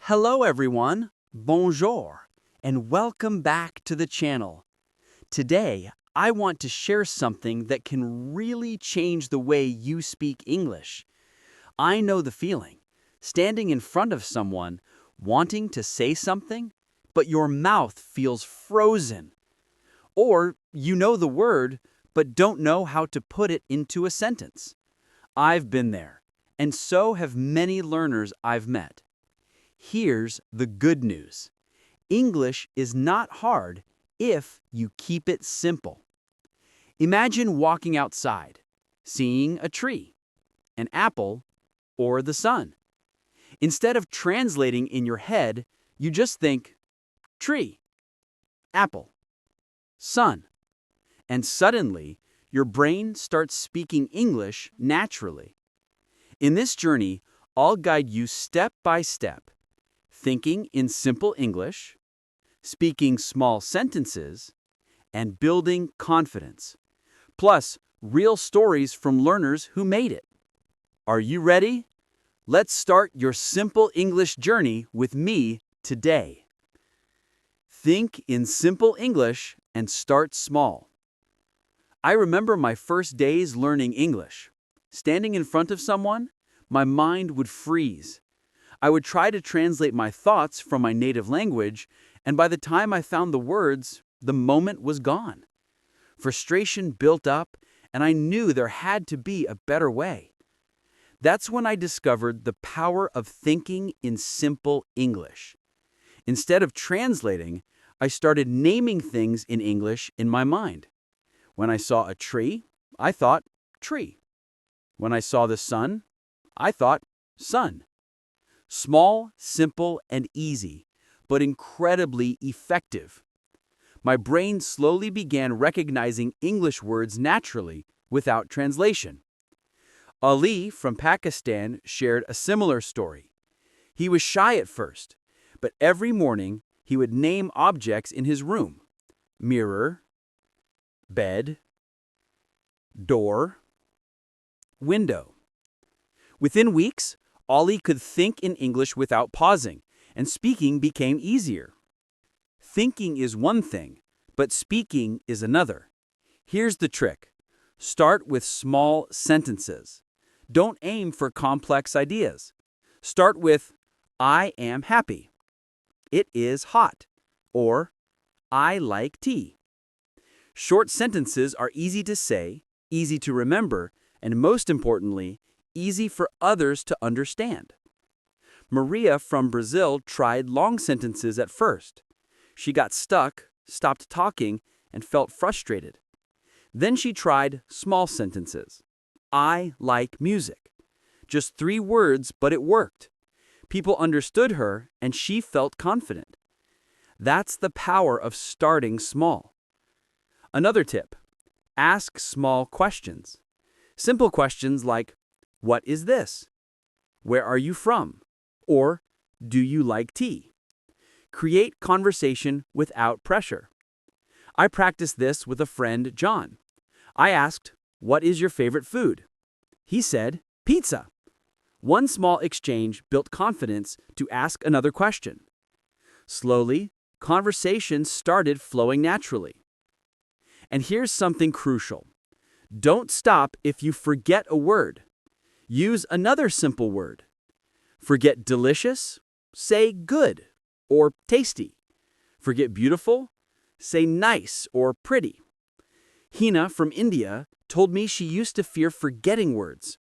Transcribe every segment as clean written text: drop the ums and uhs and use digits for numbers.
Hello everyone, bonjour, and welcome back to the channel. Today, I want to share something that can really change the way you speak English. I know the feeling, standing in front of someone, wanting to say something, but your mouth feels frozen. Or you know the word, but don't know how to put it into a sentence. I've been there, and so have many learners I've met. Here's the good news. English is not hard if you keep it simple. Imagine walking outside, seeing a tree, an apple, or the sun. Instead of translating in your head, you just think, tree, apple, sun. And suddenly, your brain starts speaking English naturally. In this journey, I'll guide you step by step. Thinking in simple English, speaking small sentences, and building confidence. Plus, real stories from learners who made it. Are you ready? Let's start your simple English journey with me today. Think in simple English and start small. I remember my first days learning English. Standing in front of someone, my mind would freeze. I would try to translate my thoughts from my native language, and by the time I found the words, the moment was gone. Frustration built up, and I knew there had to be a better way. That's when I discovered the power of thinking in simple English. Instead of translating, I started naming things in English in my mind. When I saw a tree, I thought, tree. When I saw the sun, I thought, sun. Small, simple, and easy, but incredibly effective. My brain slowly began recognizing English words naturally, without translation. Ali from Pakistan shared a similar story. He was shy at first, but every morning he would name objects in his room: mirror, bed, door, window. Within weeks, Ali could think in English without pausing, and speaking became easier. Thinking is one thing, but speaking is another. Here's the trick. Start with small sentences. Don't aim for complex ideas. Start with, I am happy. It is hot. Or, I like tea. Short sentences are easy to say, easy to remember, and most importantly, easy for others to understand. Maria from Brazil tried long sentences at first. She got stuck, stopped talking, and felt frustrated. Then she tried small sentences. I like music. Just 3 words, but it worked. People understood her, and she felt confident. That's the power of starting small. Another tip: ask small questions. Simple questions like, what is this? Where are you from? Or, do you like tea? Create conversation without pressure. I practiced this with a friend, John. I asked, what is your favorite food? He said, pizza. One small exchange built confidence to ask another question. Slowly, conversation started flowing naturally. And here's something crucial. Don't stop if you forget a word. Use another simple word. Forget delicious? Say good or tasty. Forget beautiful? Say nice or pretty. Hina from India told me she used to fear forgetting words.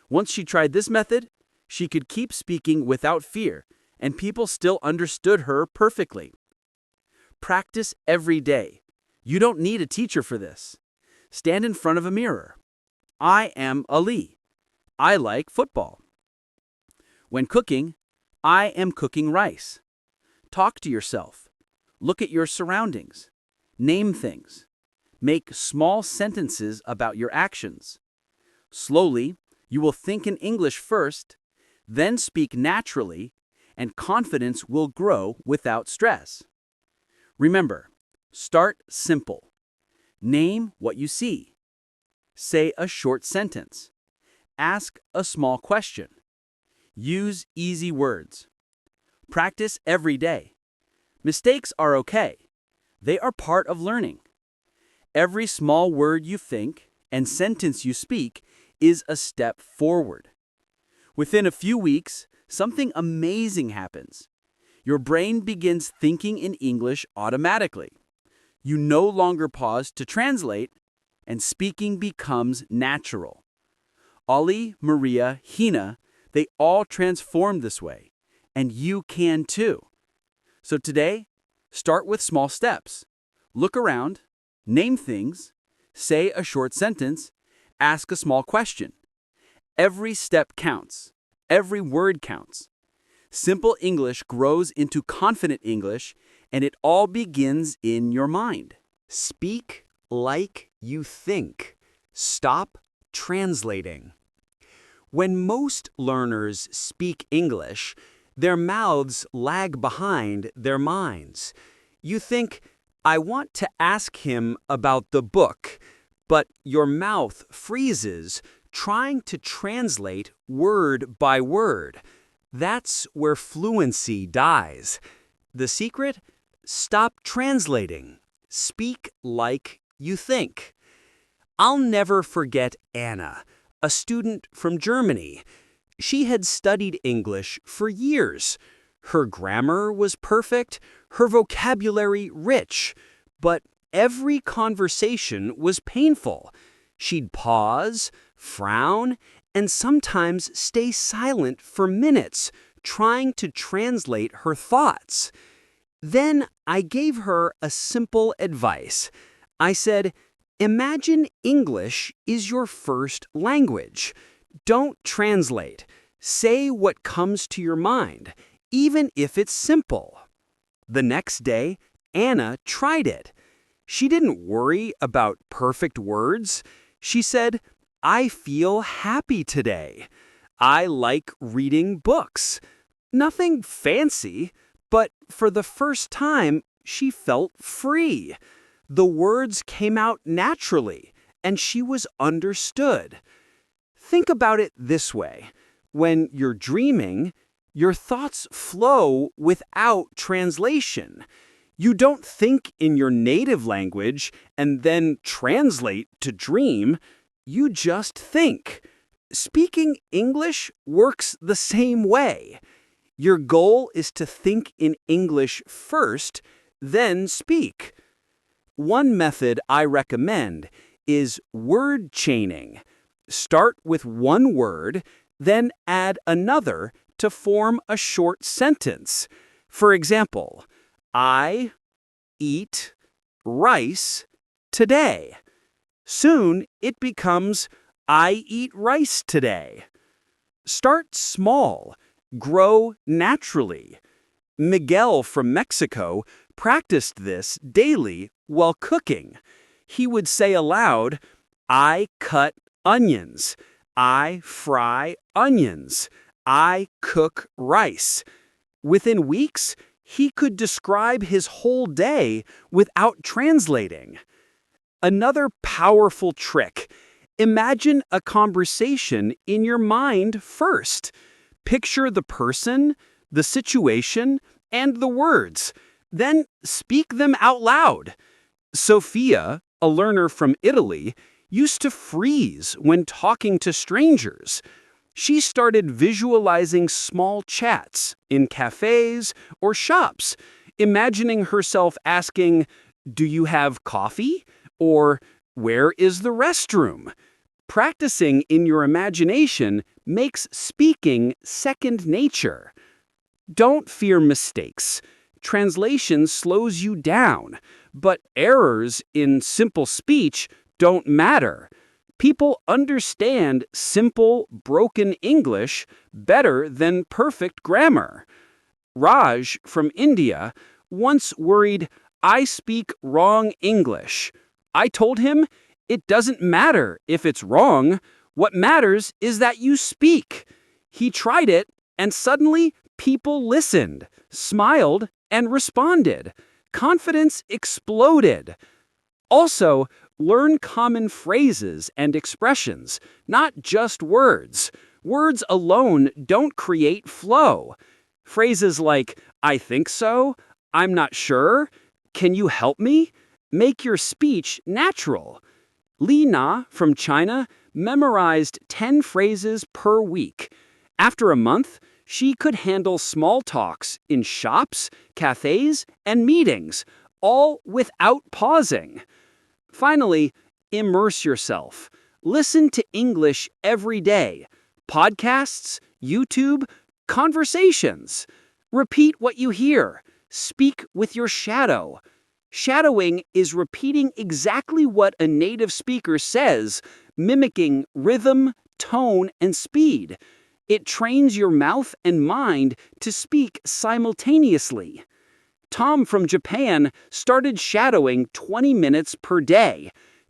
Once she tried this method, she could keep speaking without fear, and people still understood her perfectly. Practice every day. You don't need a teacher for this. Stand in front of a mirror. I am Ali. I like football. When cooking, I am cooking rice. Talk to yourself. Look at your surroundings. Name things. Make small sentences about your actions. Slowly, you will think in English first, then speak naturally, and confidence will grow without stress. Remember, start simple. Name what you see. Say a short sentence. Ask a small question. Use easy words. Practice every day. Mistakes are okay. They are part of learning. Every small word you think and sentence you speak is a step forward. Within a few weeks, something amazing happens. Your brain begins thinking in English automatically. You no longer pause to translate, and speaking becomes natural. Ollie, Maria, Hina, they all transformed this way, and you can too. So today, start with small steps. Look around, name things, say a short sentence, ask a small question. Every step counts. Every word counts. Simple English grows into confident English, and it all begins in your mind. Speak like you think. Stop translating. When most learners speak English, their mouths lag behind their minds. You think, I want to ask him about the book, but your mouth freezes, trying to translate word by word. That's where fluency dies. The secret? Stop translating. Speak like you think. I'll never forget Anna, a student from Germany. She had studied English for years. Her grammar was perfect, her vocabulary rich, but every conversation was painful. She'd pause, frown, and sometimes stay silent for minutes, trying to translate her thoughts. Then I gave her a simple advice. I said, imagine English is your first language. Don't translate. Say what comes to your mind, even if it's simple. The next day, Anna tried it. She didn't worry about perfect words. She said, I feel happy today. I like reading books. Nothing fancy, but for the first time, she felt free. The words came out naturally, and she was understood. Think about it this way. When you're dreaming, your thoughts flow without translation. You don't think in your native language and then translate to dream. You just think. Speaking English works the same way. Your goal is to think in English first, then speak. One method I recommend is word chaining. Start with one word, then add another to form a short sentence. For example, I eat rice today. Soon it becomes I eat rice today. Start small. Grow naturally. Miguel from Mexico practiced this daily while cooking. He would say aloud, I cut onions. I fry onions. I cook rice. Within weeks, he could describe his whole day without translating. Another powerful trick. Imagine a conversation in your mind first. Picture the person, the situation, and the words. Then speak them out loud. Sophia, a learner from Italy, used to freeze when talking to strangers. She started visualizing small chats in cafes or shops, imagining herself asking, do you have coffee? Or where is the restroom? Practicing in your imagination makes speaking second nature. Don't fear mistakes. Translation slows you down, but errors in simple speech don't matter. People understand simple, broken English better than perfect grammar. Raj from India once worried, I speak wrong English. I told him, it doesn't matter if it's wrong. What matters is that you speak. He tried it, and suddenly people listened, smiled, and responded. Confidence exploded. Also, learn common phrases and expressions, not just words. Words alone don't create flow. Phrases like, I think so, I'm not sure, can you help me, make your speech natural. Li Na from China memorized 10 phrases per week. After a month, she could handle small talks in shops, cafes, and meetings, all without pausing. Finally, immerse yourself. Listen to English every day. Podcasts, YouTube, conversations. Repeat what you hear. Speak with your shadow. Shadowing is repeating exactly what a native speaker says, mimicking rhythm, tone, and speed. It trains your mouth and mind to speak simultaneously. Tom from Japan started shadowing 20 minutes per day.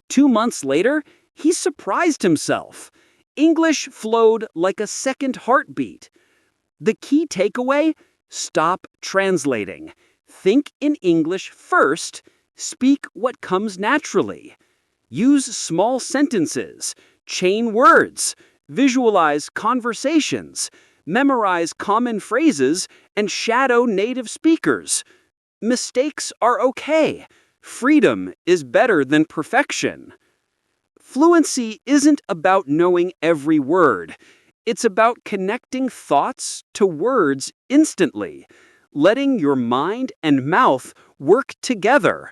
2 months later, he surprised himself. English flowed like a second heartbeat. The key takeaway? Stop translating. Think in English first, speak what comes naturally. Use small sentences, chain words, visualize conversations, memorize common phrases, and shadow native speakers. Mistakes are okay. Freedom is better than perfection. Fluency isn't about knowing every word. It's about connecting thoughts to words instantly, letting your mind and mouth work together.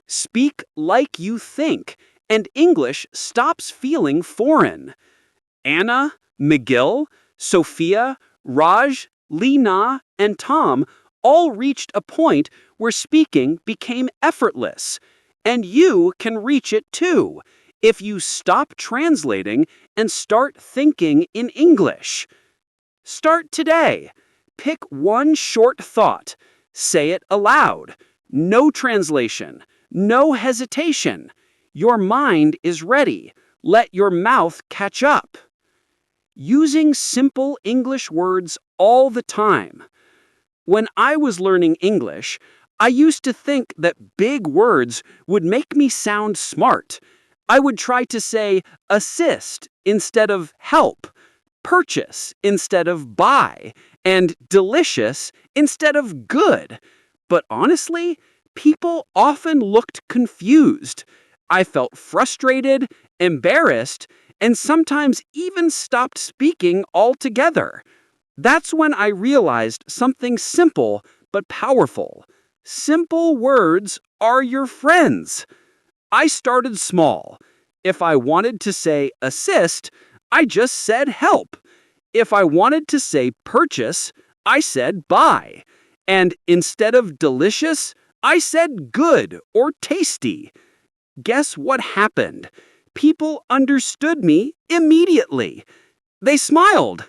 Speak like you think, and English stops feeling foreign. Anna, McGill, Sophia, Raj, Lena, and Tom all reached a point where speaking became effortless. And you can reach it too, if you stop translating and start thinking in English. Start today. Pick one short thought. Say it aloud. No translation. No hesitation. Your mind is ready. Let your mouth catch up. Using simple English words all the time. When I was learning English, I used to think that big words would make me sound smart. I would try to say assist instead of help, purchase instead of buy, and delicious instead of good. But honestly, people often looked confused. I felt frustrated, embarrassed, and sometimes even stopped speaking altogether. That's when I realized something simple but powerful. Simple words are your friends. I started small. If I wanted to say assist, I just said help. If I wanted to say purchase, I said buy. And instead of delicious, I said good or tasty. Guess what happened? People understood me immediately. They smiled.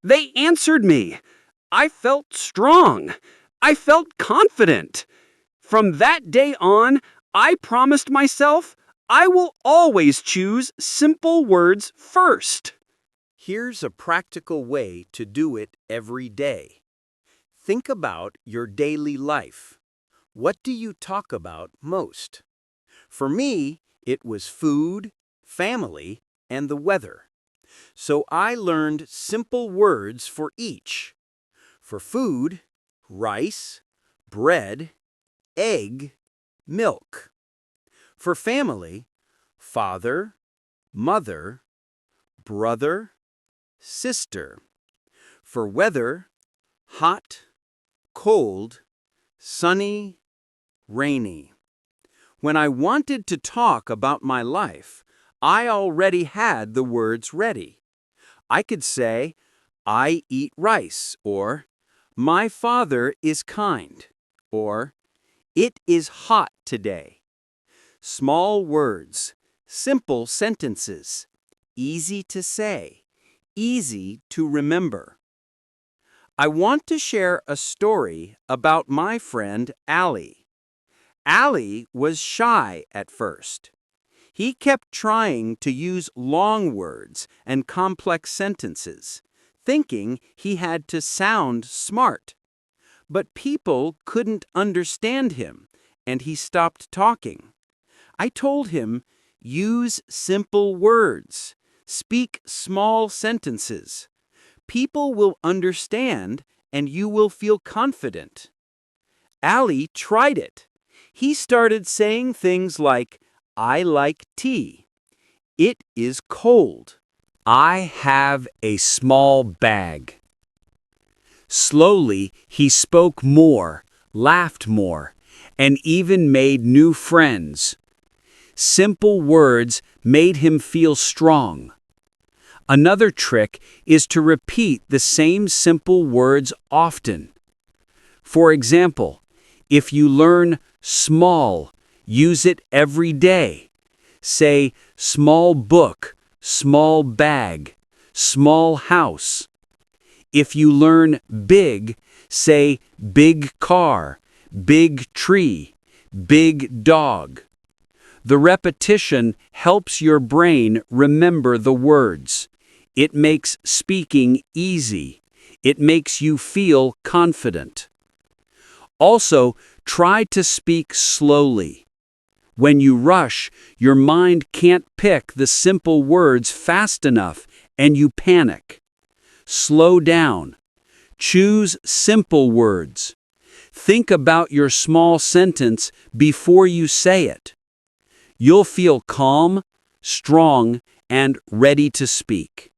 They answered me. I felt strong. I felt confident. From that day on, I promised myself I will always choose simple words first. Here's a practical way to do it every day. Think about your daily life. What do you talk about most? For me, it was food, family, and the weather. So I learned simple words for each. For food, rice, bread, egg, milk. For family, father, mother, brother, sister. For weather, hot, cold, sunny, rainy. When I wanted to talk about my life, I already had the words ready. I could say, I eat rice, or my father is kind, or it is hot today. Small words, simple sentences, easy to say, easy to remember. I want to share a story about my friend Allie. Allie was shy at first. He kept trying to use long words and complex sentences, thinking he had to sound smart. But people couldn't understand him, and he stopped talking. I told him, use simple words, speak small sentences. People will understand, and you will feel confident. Ali tried it. He started saying things like, I like tea. It is cold. I have a small bag. Slowly, he spoke more, laughed more, and even made new friends. Simple words made him feel strong. Another trick is to repeat the same simple words often. For example, if you learn small, use it every day. Say small book, small bag, small house. If you learn big, say big car, big tree, big dog. The repetition helps your brain remember the words. It makes speaking easy. It makes you feel confident. Also, try to speak slowly. When you rush, your mind can't pick the simple words fast enough and you panic. Slow down. Choose simple words. Think about your small sentence before you say it. You'll feel calm, strong, and ready to speak.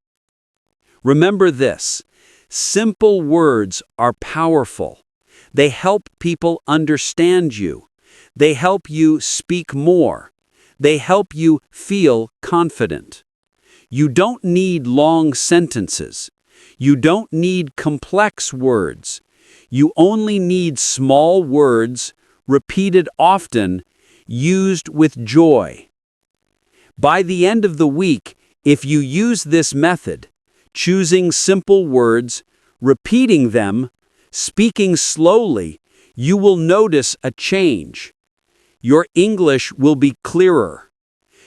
Remember this: simple words are powerful. They help people understand you. They help you speak more. They help you feel confident. You don't need long sentences. You don't need complex words. You only need small words, repeated often, used with joy. By the end of the week, if you use this method, choosing simple words, repeating them, speaking slowly, you will notice a change. Your English will be clearer.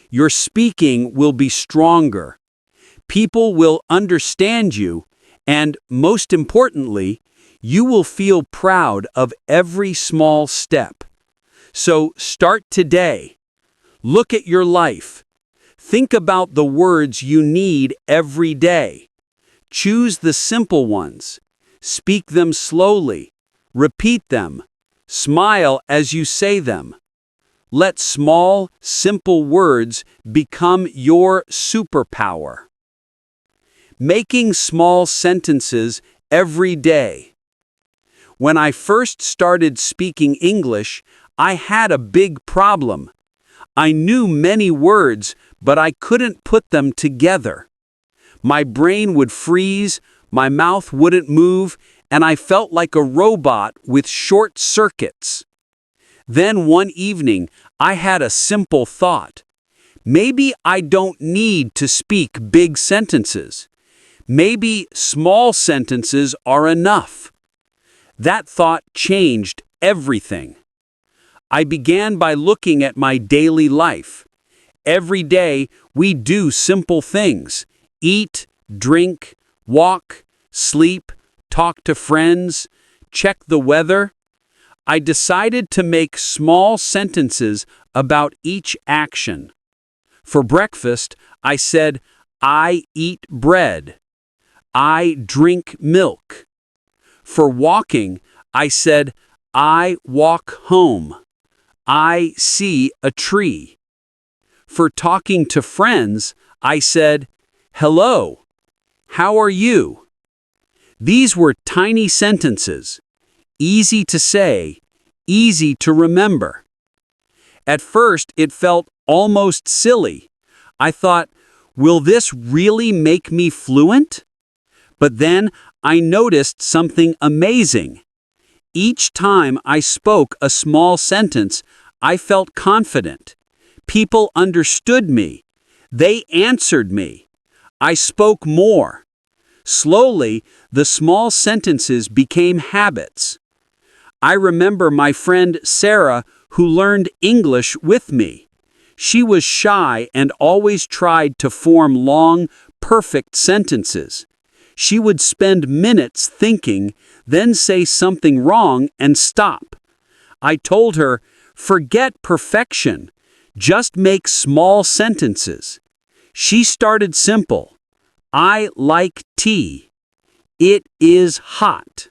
Your speaking will be stronger. People will understand you, and most importantly, you will feel proud of every small step. So start today. Look at your life. Think about the words you need every day. Choose the simple ones. Speak them slowly. Repeat them. Smile as you say them. Let small, simple words become your superpower. Making small sentences every day. When I first started speaking English, I had a big problem. I knew many words, but I couldn't put them together. My brain would freeze, my mouth wouldn't move, and I felt like a robot with short circuits. Then one evening, I had a simple thought. Maybe I don't need to speak big sentences. Maybe small sentences are enough. That thought changed everything. I began by looking at my daily life. Every day, we do simple things: eat, drink, walk, sleep, talk to friends, check the weather. I decided to make small sentences about each action. For breakfast, I said, I eat bread. I drink milk. For walking, I said, I walk home. I see a tree. For talking to friends, I said, hello. How are you? These were tiny sentences, easy to say, easy to remember. At first, it felt almost silly. I thought, will this really make me fluent? But then I noticed something amazing. Each time I spoke a small sentence, I felt confident. People understood me. They answered me. I spoke more. Slowly, the small sentences became habits. I remember my friend Sarah, who learned English with me. She was shy and always tried to form long, perfect sentences. She would spend minutes thinking, then say something wrong and stop. I told her, forget perfection. Just make small sentences. She started simple. I like tea. It is hot.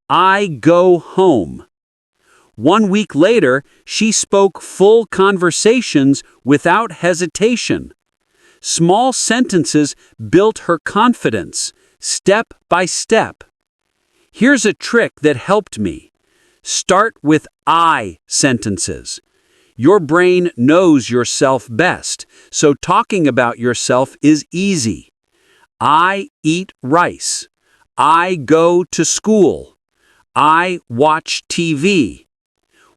I go home. 1 week later, she spoke full conversations without hesitation. Small sentences built her confidence, step by step. Here's a trick that helped me. Start with I sentences. Your brain knows yourself best, so talking about yourself is easy. I eat rice. I go to school. I watch TV.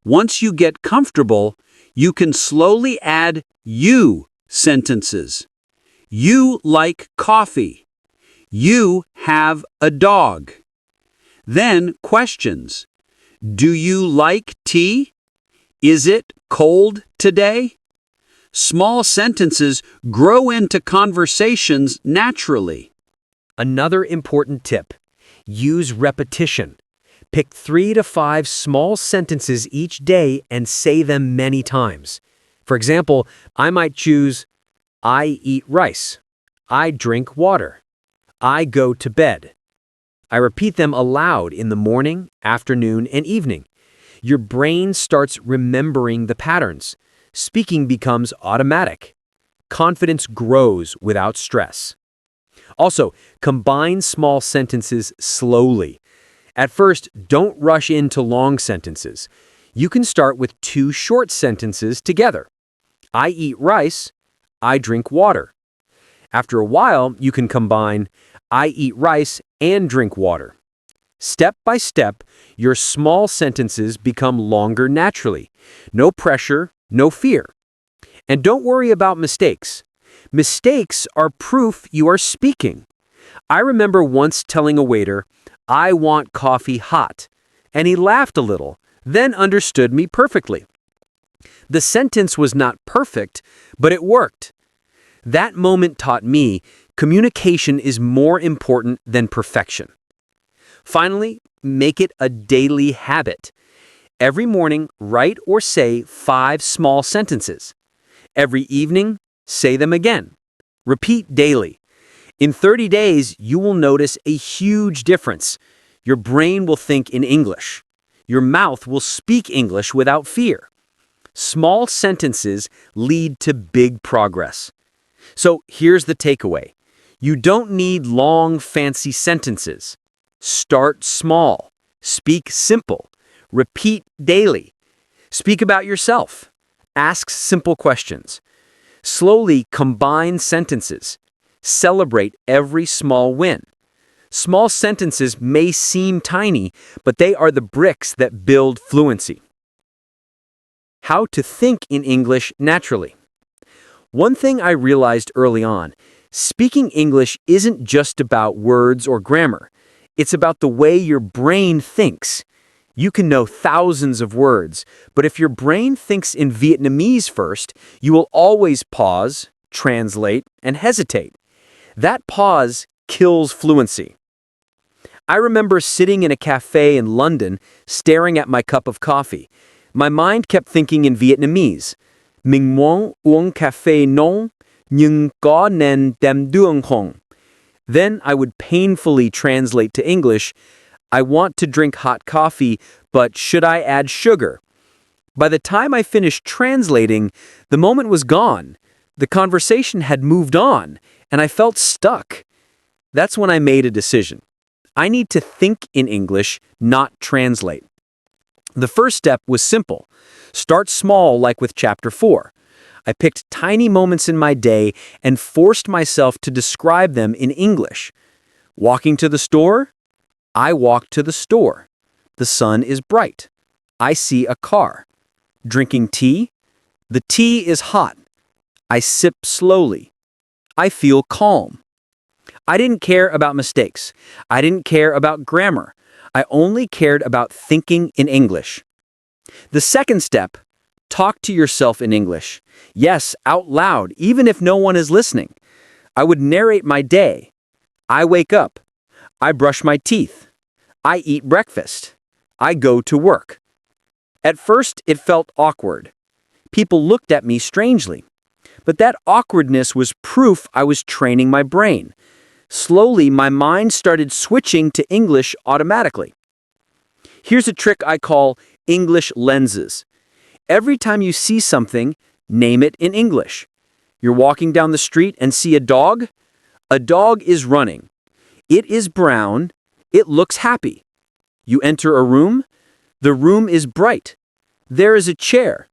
Once you get comfortable, you can slowly add you sentences. You like coffee. You have a dog. Then questions. Do you like tea? Is it cold today? Small sentences grow into conversations naturally. Another important tip: use repetition. Pick 3 to 5 small sentences each day and say them many times. For example, I might choose, I eat rice. I drink water. I go to bed. I repeat them aloud in the morning, afternoon, and evening. Your brain starts remembering the patterns. Speaking becomes automatic. Confidence grows without stress. Also, combine small sentences slowly. At first, don't rush into long sentences. You can start with 2 short sentences together. I eat rice. I drink water. After a while, you can combine I eat rice and drink water. Step by step, your small sentences become longer naturally. No pressure, no fear. And don't worry about mistakes. Mistakes are proof you are speaking. I remember once telling a waiter, I want coffee hot, and he laughed a little, then understood me perfectly. The sentence was not perfect, but it worked. That moment taught me communication is more important than perfection. Finally, make it a daily habit. Every morning, write or say 5 small sentences. Every evening, say them again. Repeat daily. In 30 days, you will notice a huge difference. Your brain will think in English. Your mouth will speak English without fear. Small sentences lead to big progress. So here's the takeaway. You don't need long, fancy sentences. Start small. Speak simple. Repeat daily. Speak about yourself. Ask simple questions. Slowly combine sentences. Celebrate every small win. Small sentences may seem tiny, but they are the bricks that build fluency. How to think in English naturally. One thing I realized early on, speaking English isn't just about words or grammar. It's about the way your brain thinks. You can know thousands of words, but if your brain thinks in Vietnamese first, you will always pause, translate, and hesitate. That pause kills fluency. I remember sitting in a cafe in London, staring at my cup of coffee. My mind kept thinking in Vietnamese. Mình muốn uống cà phê nóng, nhưng có nên đem đường không? Then I would painfully translate to English, I want to drink hot coffee, but should I add sugar? By the time I finished translating, the moment was gone. The conversation had moved on, and I felt stuck. That's when I made a decision. I need to think in English, not translate. The first step was simple. Start small, like with Chapter 4. I picked tiny moments in my day and forced myself to describe them in English. Walking to the store? I walk to the store. The sun is bright. I see a car. Drinking tea? The tea is hot. I sip slowly. I feel calm. I didn't care about mistakes. I didn't care about grammar. I only cared about thinking in English. The second step, talk to yourself in English. Yes, out loud, even if no one is listening. I would narrate my day. I wake up. I brush my teeth. I eat breakfast. I go to work. At first, it felt awkward. People looked at me strangely. But that awkwardness was proof I was training my brain. Slowly, my mind started switching to English automatically. Here's a trick I call English lenses. Every time you see something, name it in English. You're walking down the street and see a dog? A dog is running. It is brown. It looks happy. You enter a room? The room is bright. There is a chair.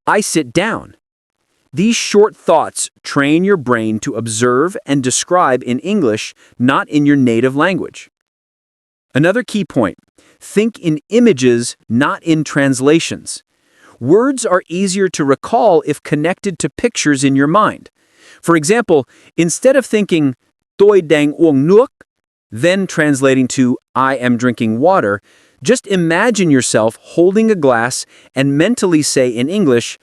I sit down. These short thoughts train your brain to observe and describe in English, not in your native language. Another key point: think in images, not in translations. Words are easier to recall if connected to pictures in your mind. For example, instead of thinking, tôi đang uống nước, then translating to, I am drinking water, just imagine yourself holding a glass and mentally say in English,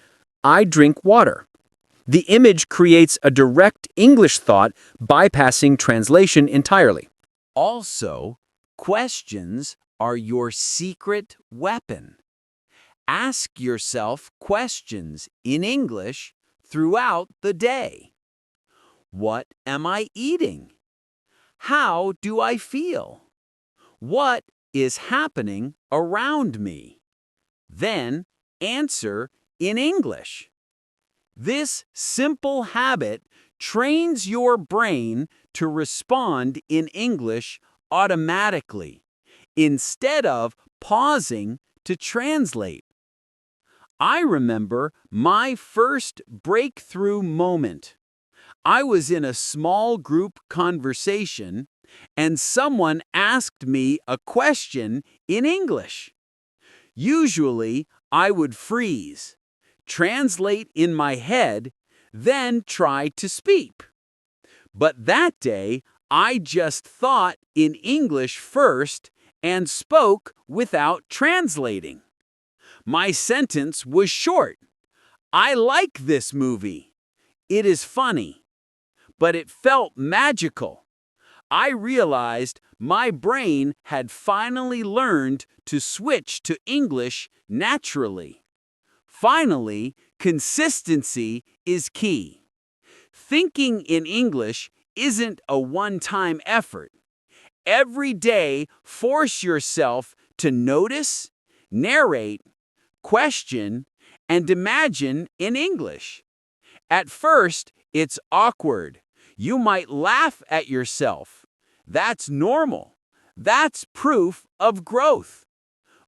I drink water. The image creates a direct English thought, bypassing translation entirely. Also, questions are your secret weapon. Ask yourself questions in English throughout the day. What am I eating? How do I feel? What is happening around me? Then answer in English. This simple habit trains your brain to respond in English automatically, instead of pausing to translate. I remember my first breakthrough moment. I was in a small group conversation, and someone asked me a question in English. Usually, I would freeze, translate in my head, then try to speak. But that day, I just thought in English first and spoke without translating. My sentence was short. I like this movie. It is funny. But it felt magical. I realized my brain had finally learned to switch to English naturally. Finally, consistency is key. Thinking in English isn't a one-time effort. Every day, force yourself to notice, narrate, question, and imagine in English. At first, it's awkward. You might laugh at yourself. That's normal. That's proof of growth.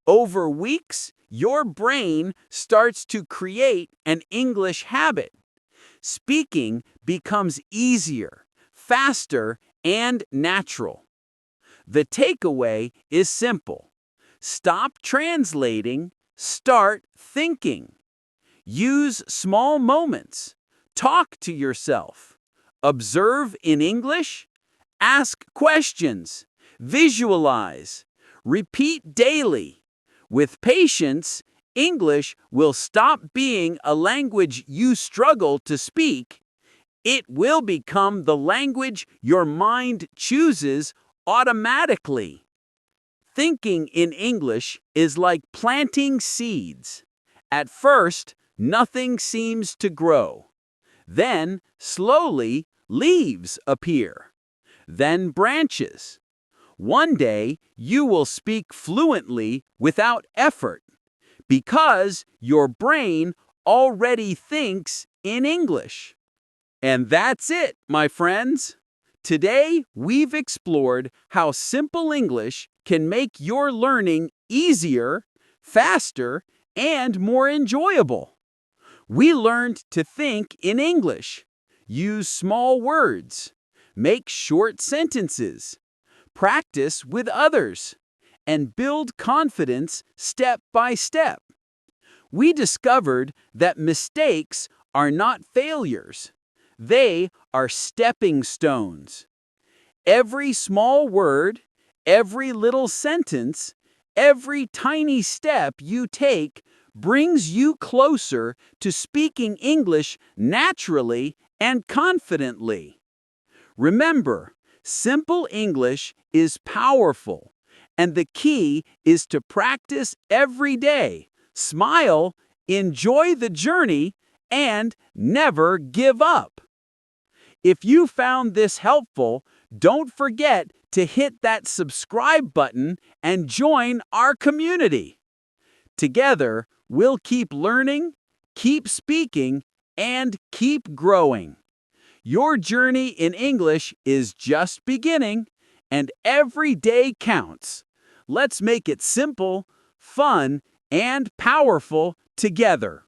Over weeks, your brain starts to create an English habit. Speaking becomes easier, faster, and natural. The takeaway is simple. Stop translating, start thinking. Use small moments. Talk to yourself. Observe in English. Ask questions. Visualize. Repeat daily. With patience, English will stop being a language you struggle to speak. It will become the language your mind chooses automatically. Thinking in English is like planting seeds. At first, nothing seems to grow. Then, slowly, leaves appear. Then branches. One day, you will speak fluently without effort, because your brain already thinks in English. And that's it, my friends. Today, we've explored how simple English can make your learning easier, faster, and more enjoyable. We learned to think in English, use small words, make short sentences, practice with others, and build confidence step by step. We discovered that mistakes are not failures. They are stepping stones. Every small word, every little sentence, every tiny step you take brings you closer to speaking English naturally and confidently. Remember, simple English is powerful, and the key is to practice every day, smile, enjoy the journey, and never give up. If you found this helpful, don't forget to hit that subscribe button and join our community. Together, we'll keep learning, keep speaking, and keep growing. Your journey in English is just beginning, and every day counts. Let's make it simple, fun, and powerful together.